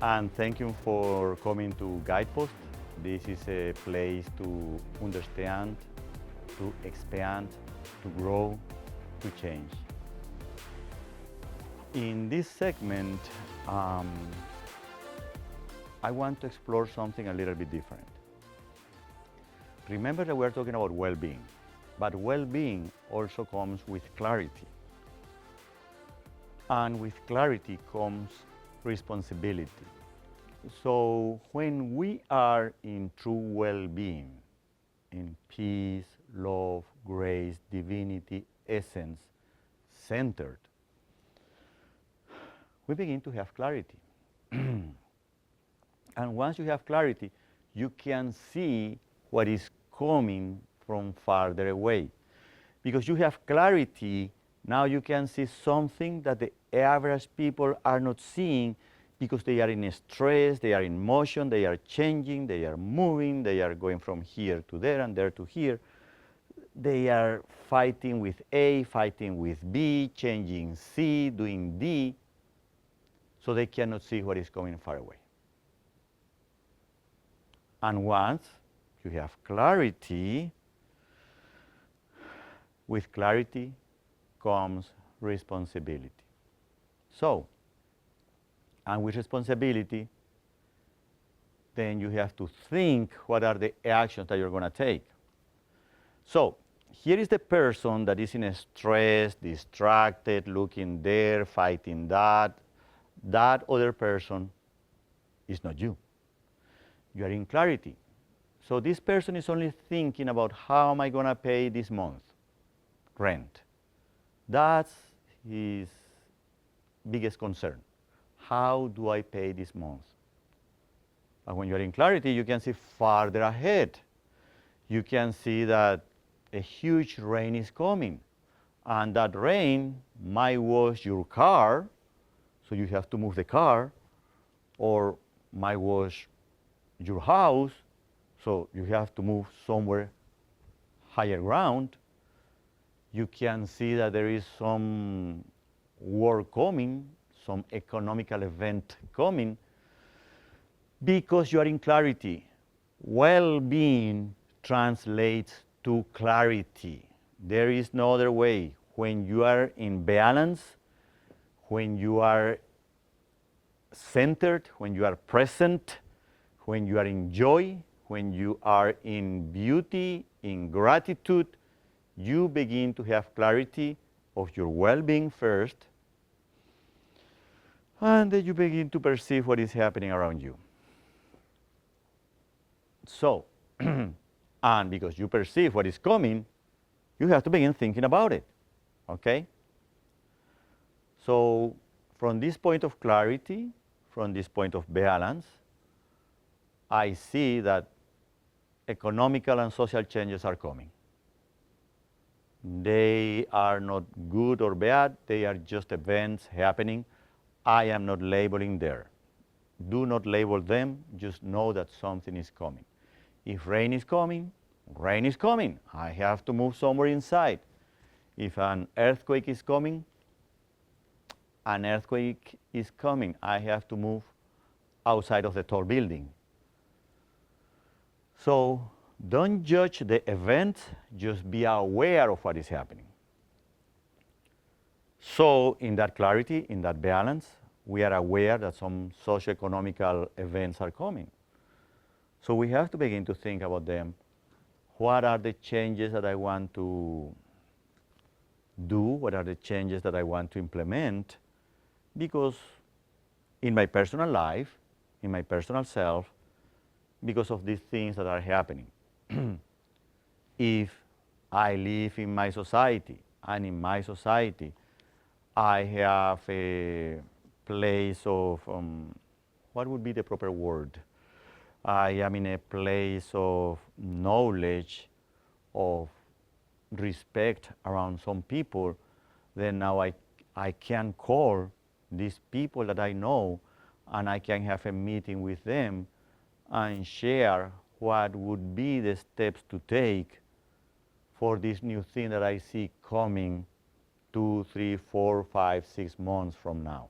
And thank you for coming to Guidepost. This is a place to understand, to expand, to grow, to change. In this segment, I want to explore something a little bit different. Remember that we're talking about well-being, but well-being also comes with clarity. And with clarity comes responsibility. So when we are in true well-being, in peace, love, grace, divinity, essence, centered, we begin to have clarity. And once you have clarity, you can see what is coming from farther away. Because you have clarity, now you can see something that the average people are not seeing because they are in stress, they are in motion, they are changing, they are moving, they are going from here to there and there to here. They are fighting with A, fighting with B, changing C, doing D, so they cannot see what is coming far away. And once you have clarity, with clarity comes responsibility. So, and with responsibility, then you have to think what are the actions that you're going to take. So, here is the person that is in stress, distracted, looking there, fighting that. That other person is not you. You are in clarity. So this person is only thinking about how am I going to pay this month rent. That's his biggest concern. How do I pay this month? But when you're in clarity, you can see farther ahead. You can see that a huge rain is coming. And that rain might wash your car, so you have to move the car, or might wash your house, so you have to move somewhere higher ground. You can see that there is some war coming, some economical event coming, because you are in clarity. Well-being translates to clarity. There is no other way. When you are in balance, when you are centered, when you are present, when you are in joy, when you are in beauty, in gratitude, you begin to have clarity of your well-being first, and then you begin to perceive what is happening around you. So, and because you perceive what is coming, you have to begin thinking about it, okay? So, from this point of clarity, from this point of balance, I see that economical and social changes are coming. They are not good or bad, they are just events happening. I am not labeling there. Do not label them, just know that something is coming. If rain is coming, rain is coming. I have to move somewhere inside. If an earthquake is coming, an earthquake is coming. I have to move outside of the tall building. So don't judge the event, just be aware of what is happening. So in that clarity, in that balance, we are aware that some socio-economical events are coming. So we have to begin to think about them. What are the changes that I want to do? What are the changes that I want to implement? Because in my personal life, in my personal self, because of these things that are happening. If I live in my society, and in my society I have a place of, what would be the proper word? I am in a place of knowledge, of respect around some people, then now I can call these people that I know and I can have a meeting with them and share what would be the steps to take for this new thing that I see coming 2, 3, 4, 5, 6 months from now,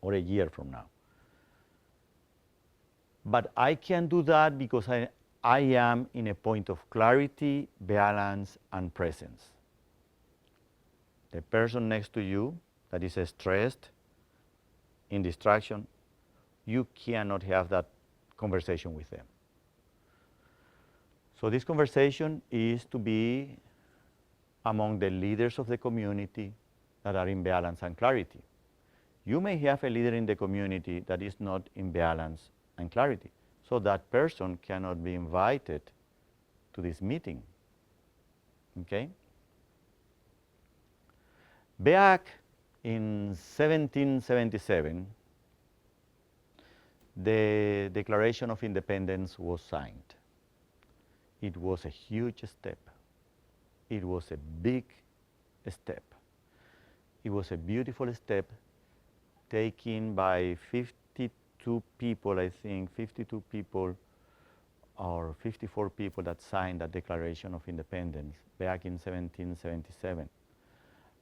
or a year from now. But I can do that because I am in a point of clarity, balance, and presence. The person next to you that is stressed, in distraction, you cannot have that conversation with them. So this conversation is to be among the leaders of the community that are in balance and clarity. You may have a leader in the community that is not in balance and clarity. So that person cannot be invited to this meeting. Okay? Back in 1777, the Declaration of Independence was signed. It was a huge step. It was a big step. It was a beautiful step taken by 52 people, I think, 52 people or 54 people that signed that Declaration of Independence back in 1777.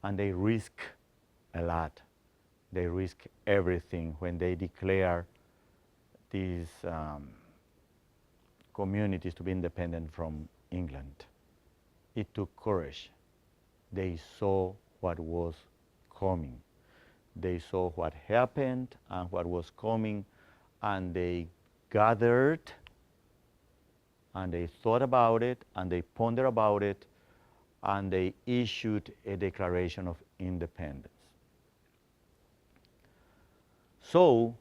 And they risk a lot. They risk everything when they declare these communities to be independent from England. It took courage. They saw what was coming. They saw what happened and what was coming, and they gathered and they thought about it and they pondered about it, and they issued a Declaration of Independence. So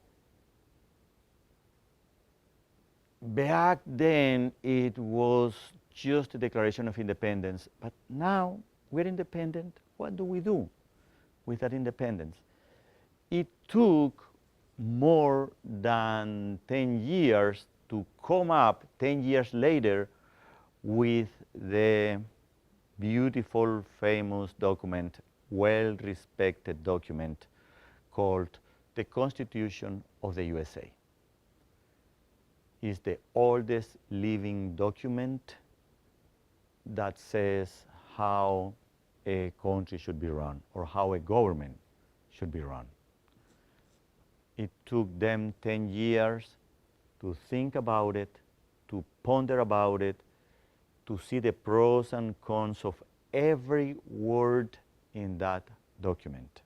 back then it was just a Declaration of Independence, but now we're independent. What do we do with that independence? It took more than 10 years to come up 10 years later with the beautiful, famous document, well-respected document called the Constitution of the USA. It's the oldest living document that says how a country should be run or how a government should be run. It took them 10 years to think about it, to ponder about it, to see the pros and cons of every word in that document.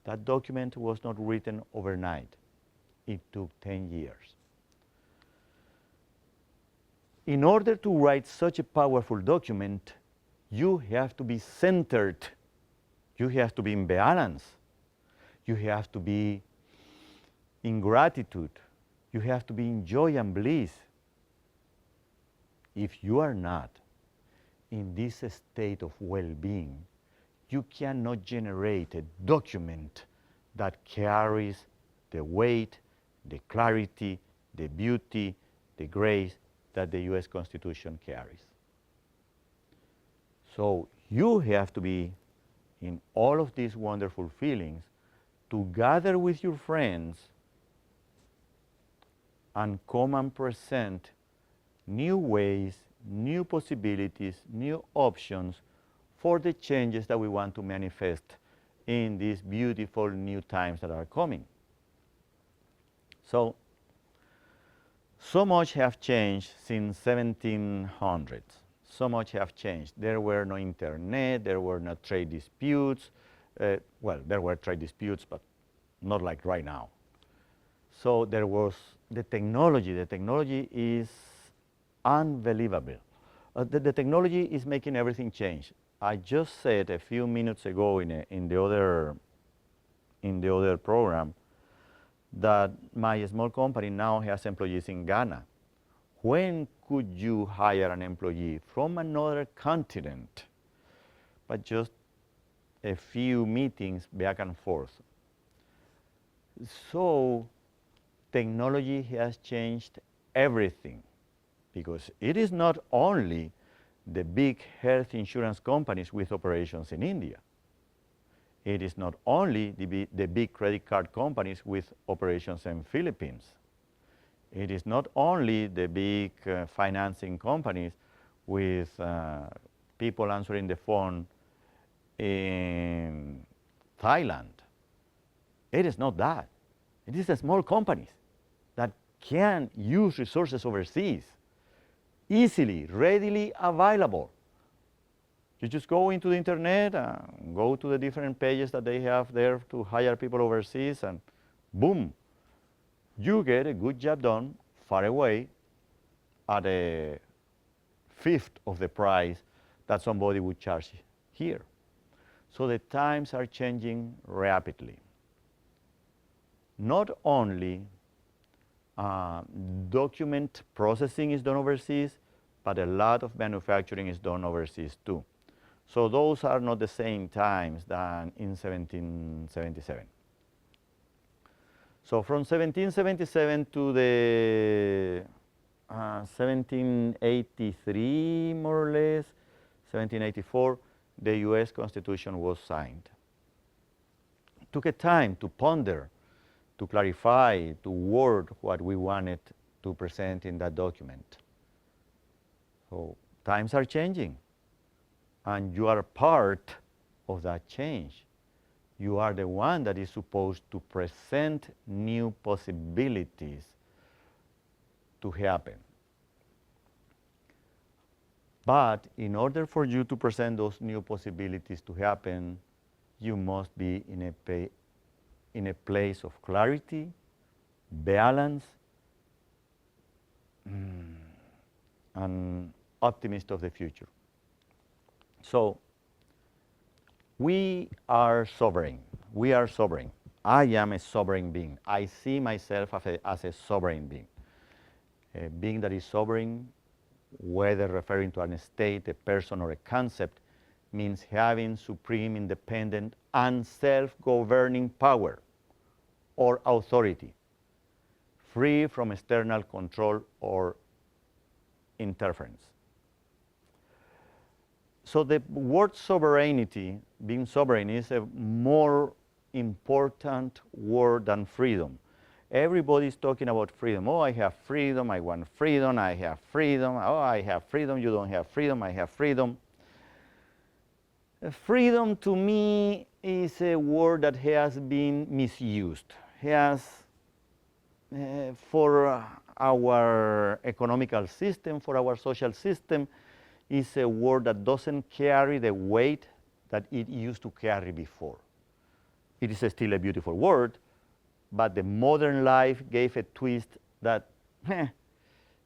That document was not written overnight. It took 10 years. In order to write such a powerful document, you have to be centered. You have to be in balance. You have to be in gratitude. You have to be in joy and bliss. If you are not in this state of well-being, you cannot generate a document that carries the weight, the clarity, the beauty, the grace that the US Constitution carries. So you have to be in all of these wonderful feelings to gather with your friends and come and present new ways, new possibilities, new options for the changes that we want to manifest in these beautiful new times that are coming. So much have changed since 1700s. So much have changed. There were no internet, there were no trade disputes. Well, there were trade disputes, but not like right now. So there was the technology. The technology is unbelievable. The technology is making everything change. I just said a few minutes ago in the other program that my small company now has employees in Ghana. When could you hire an employee from another continent? But just a few meetings back and forth. So technology has changed everything, because it is not only the big health insurance companies with operations in India. It is not only the big credit card companies with operations in Philippines. It is not only the big financing companies with people answering the phone in Thailand. It is not that. It is the small companies that can use resources overseas, easily, readily available. You just go into the internet and go to the different pages that they have there to hire people overseas, and boom, you get a good job done far away at a fifth of the price that somebody would charge here. So the times are changing rapidly. Not only document processing is done overseas, but a lot of manufacturing is done overseas too. So those are not the same times than in 1777. So from 1777 to the 1783, more or less, 1784, the US Constitution was signed. It took a time to ponder, to clarify, to word what we wanted to present in that document. So times are changing, and you are part of that change. You are the one that is supposed to present new possibilities to happen. But in order for you to present those new possibilities to happen, you must be in a place of clarity, balance, and optimist of the future. So we are sovereign. We are sovereign. I am a sovereign being. I see myself as a sovereign being. A being that is sovereign, whether referring to a state, a person, or a concept, means having supreme, independent, and self-governing power or authority, free from external control or interference. So the word sovereignty, being sovereign, is a more important word than freedom. Everybody's talking about freedom. Oh, I have freedom, I want freedom, I have freedom. Oh, I have freedom, you don't have freedom, I have freedom. Freedom to me is a word that has been misused. For our economical system, for our social system, is a word that doesn't carry the weight that it used to carry before. It is still a beautiful word, but the modern life gave a twist that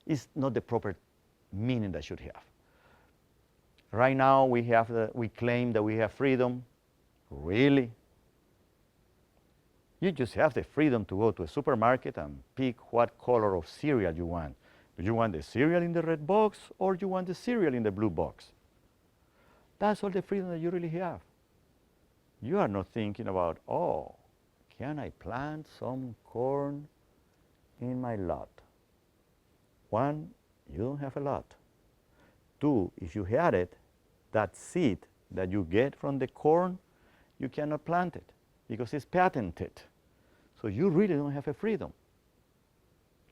is not the proper meaning that should have. Right now we claim that we have freedom. Really? You just have the freedom to go to a supermarket and pick what color of cereal you want. Do you want the cereal in the red box, or do you want the cereal in the blue box? That's all the freedom that you really have. You are not thinking about, oh, can I plant some corn in my lot? One, you don't have a lot. Two, if you had it, that seed that you get from the corn, you cannot plant it because it's patented. So you really don't have a freedom.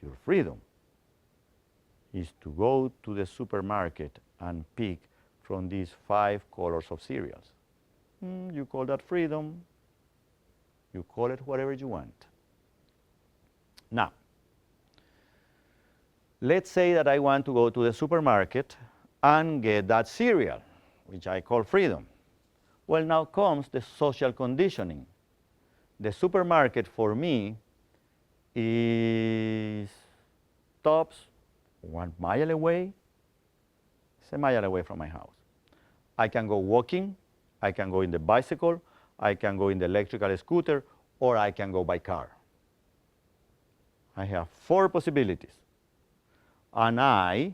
Your freedom is to go to the supermarket and pick from these 5 colors of cereals. You call that freedom. You call it whatever you want. Now, let's say that I want to go to the supermarket and get that cereal, which I call freedom. Well, now comes the social conditioning. The supermarket for me is tops 1 mile away. It's a mile away from my house. I can go walking, I can go in the bicycle, I can go in the electrical scooter, or I can go by car. I have 4 possibilities. And I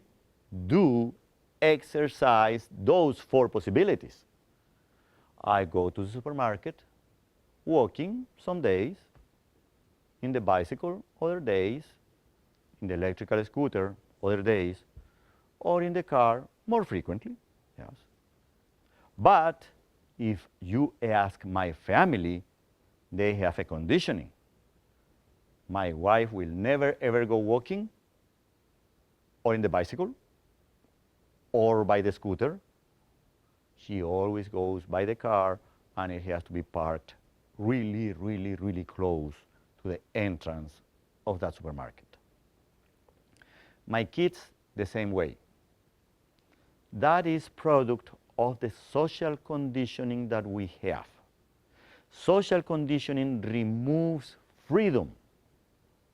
do exercise those 4 possibilities. I go to the supermarket, walking some days, in the bicycle other days, in the electrical scooter other days, or in the car more frequently, yes. But if you ask my family, they have a conditioning. My wife will never ever go walking, or in the bicycle, or by the scooter. She always goes by the car, and it has to be parked really, really, really close to the entrance of that supermarket. My kids, the same way. That is product of the social conditioning that we have. Social conditioning removes freedom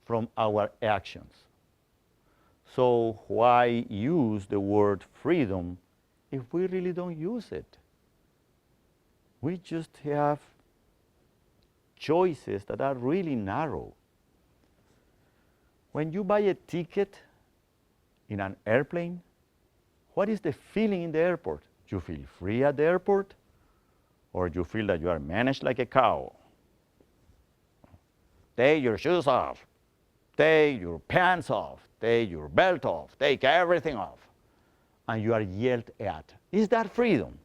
from our actions. So why use the word freedom if we really don't use it? We just have choices that are really narrow. When you buy a ticket in an airplane, what is the feeling in the airport? You feel free at the airport, or you feel that you are managed like a cow? Take your shoes off, take your pants off, take your belt off, take everything off, and you are yelled at. Is that freedom?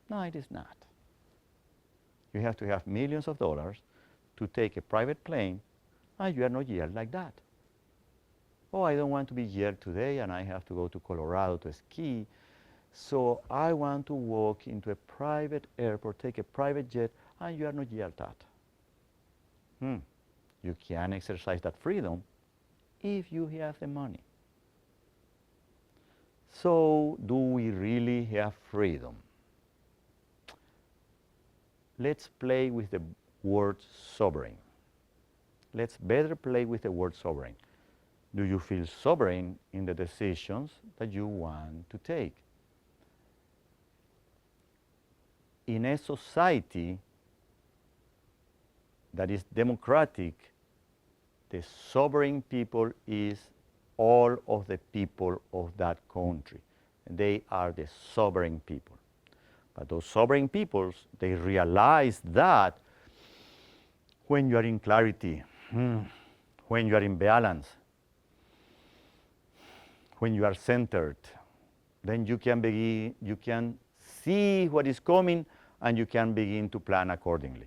No, it is not. You have to have millions of dollars to take a private plane, and you are not yelled like that. Oh, I don't want to be yelled today, and I have to go to Colorado to ski, so I want to walk into a private airport, take a private jet, and you are not yelled at. You can exercise that freedom if you have the money. So, do we really have freedom? Let's play with the word sovereign. Let's better play with the word sovereign. Do you feel sovereign in the decisions that you want to take? In a society that is democratic, the sovereign people is all of the people of that country. They are the sovereign people. But those sovereign peoples, they realize that when you are in clarity, when you are in balance, when you are centered, then you can see what is coming and you can begin to plan accordingly.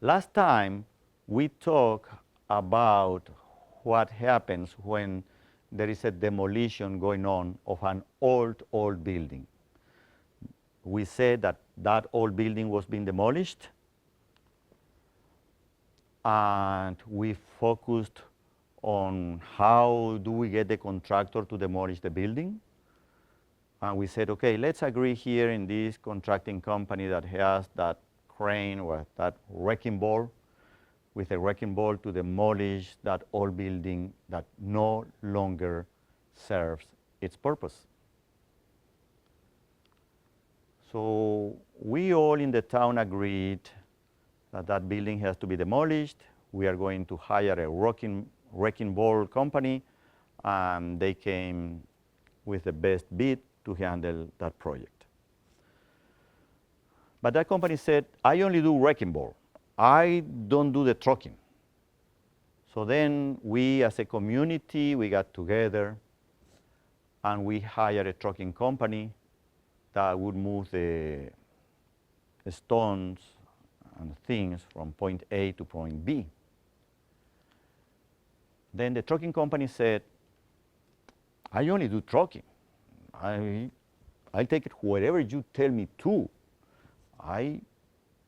Last time we talked about what happens when there is a demolition going on of an old building. We said that that old building was being demolished, and we focused on how do we get the contractor to demolish the building. And we said, okay, let's agree here in this contracting company that has that crane or that wrecking ball, with a wrecking ball to demolish that old building that no longer serves its purpose. So we all in the town agreed that that building has to be demolished. We are going to hire a wrecking ball company, and they came with the best bid to handle that project. But that company said, I only do wrecking ball. I don't do the trucking. So then we as a community, we got together and we hired a trucking company that would move the stones and things from point A to point B. Then the trucking company said, I only do trucking. I take it wherever you tell me to.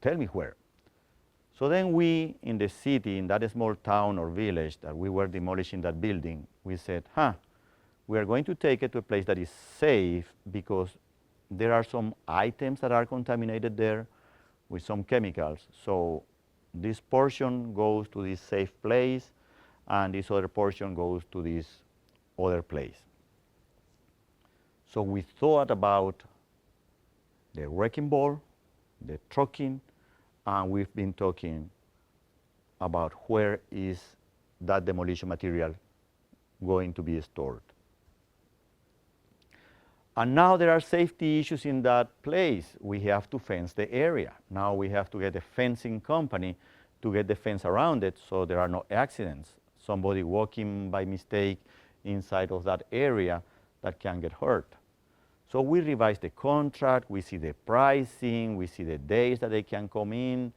Tell me where. So then we, in the city, in that small town or village that we were demolishing that building, we said, we are going to take it to a place that is safe because there are some items that are contaminated there with some chemicals. So this portion goes to this safe place, and this other portion goes to this other place. So we thought about the wrecking ball, the trucking, and we've been talking about where is that demolition material going to be stored. And now there are safety issues in that place. We have to fence the area. Now we have to get a fencing company to get the fence around it so there are no accidents. Somebody walking by mistake inside of that area that can get hurt. So we revise the contract, we see the pricing, we see the days that they can come in,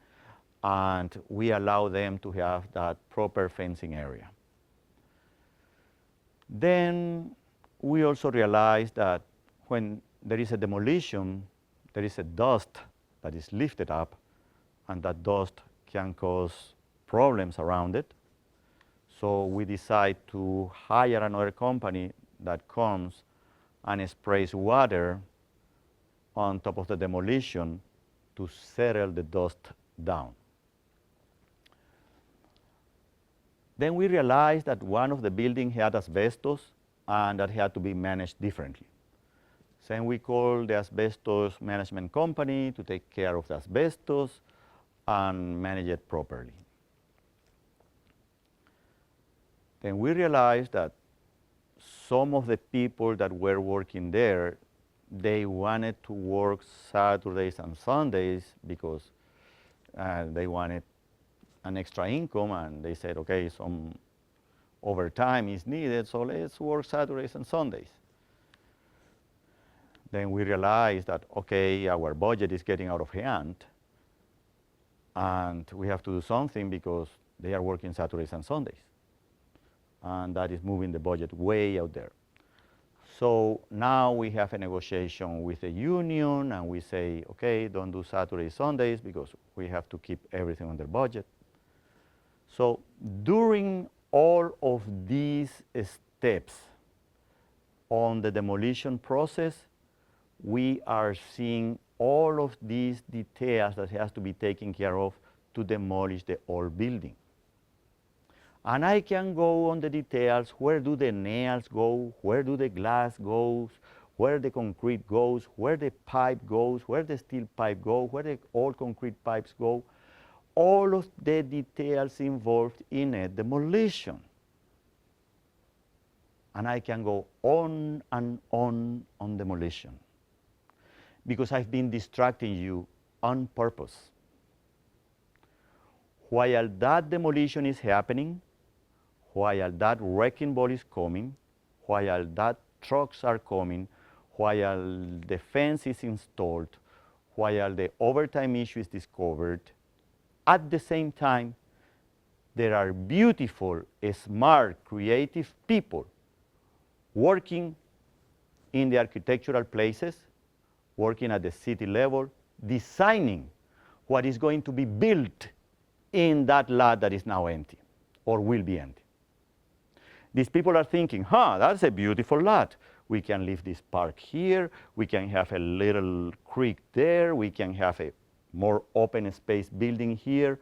and we allow them to have that proper fencing area. Then we also realize that when there is a demolition, there is a dust that is lifted up, and that dust can cause problems around it. So we decide to hire another company that comes and sprays water on top of the demolition to settle the dust down. Then we realized that one of the buildings had asbestos and that had to be managed differently. So we called the asbestos management company to take care of the asbestos and manage it properly. Then we realized that some of the people that were working there, they wanted to work Saturdays and Sundays because they wanted an extra income, and they said, okay, some overtime is needed, so let's work Saturdays and Sundays. Then we realized that, okay, our budget is getting out of hand, and we have to do something because they are working Saturdays and Sundays. And that is moving the budget way out there. So now we have a negotiation with the union, and we say, okay, don't do Saturdays, Sundays, because we have to keep everything under budget. So during all of these steps on the demolition process, we are seeing all of these details that has to be taken care of to demolish the old building. And I can go on the details, where do the nails go, where do the glass goes, where the concrete goes, where the pipe goes, where the steel pipe go, where the old concrete pipes go, all of the details involved in a demolition. And I can go on and on demolition, because I've been distracting you on purpose. While that demolition is happening, while that wrecking ball is coming, while that trucks are coming, while the fence is installed, while the overtime issue is discovered, at the same time, there are beautiful, smart, creative people working in the architectural places, working at the city level, designing what is going to be built in that lot that is now empty or will be empty. These people are thinking, that's a beautiful lot. We can leave this park here. We can have a little creek there. We can have a more open space building here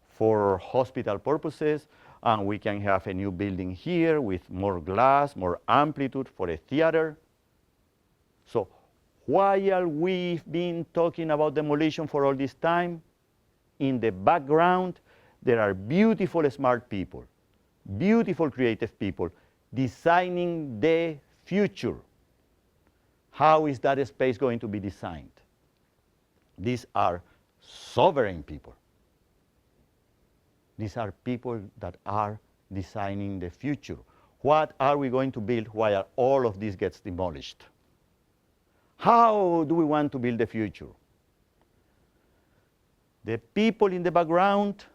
for hospital purposes. And we can have a new building here with more glass, more amplitude for a theater. So while we've been talking about demolition for all this time, in the background, there are beautiful, smart people, beautiful, creative people designing the future. How is that space going to be designed? These are sovereign people. These are people that are designing the future. What are we going to build while all of this gets demolished? How do we want to build the future? The people in the background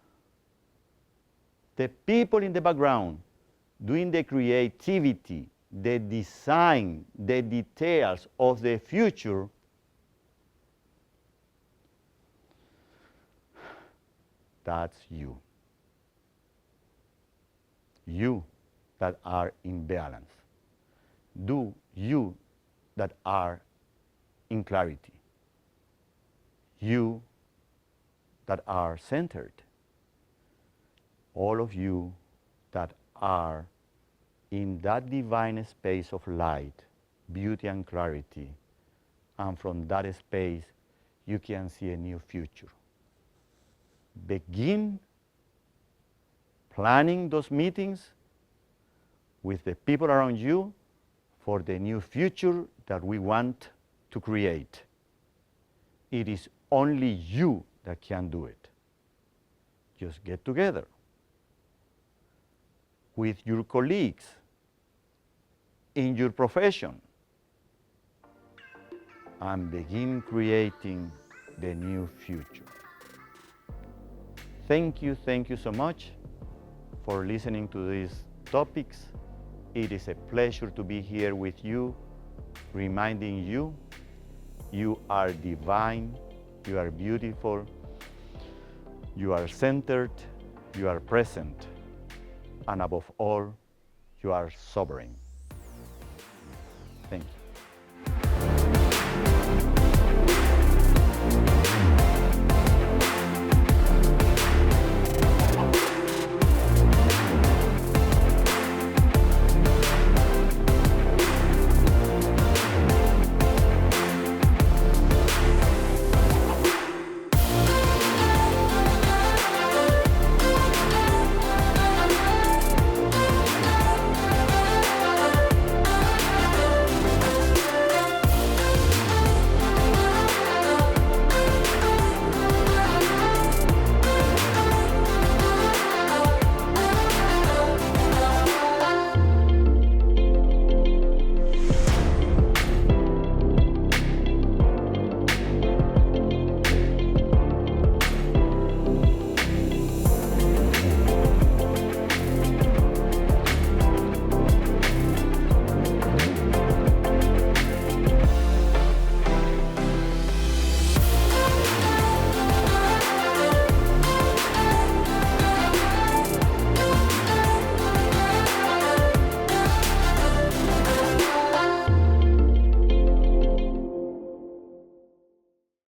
doing the creativity, the design, the details of the future, that's you. You that are in balance. You that are in clarity. You that are centered. All of you that are in that divine space of light, beauty and clarity, and from that space you can see a new future. Begin planning those meetings with the people around you for the new future that we want to create. It is only you that can do it. Just get together with your colleagues in your profession and begin creating the new future. Thank you so much for listening to these topics. It is a pleasure to be here with you, reminding you, you are divine, you are beautiful, you are centered, you are present, and above all, you are sovereign. Thank you.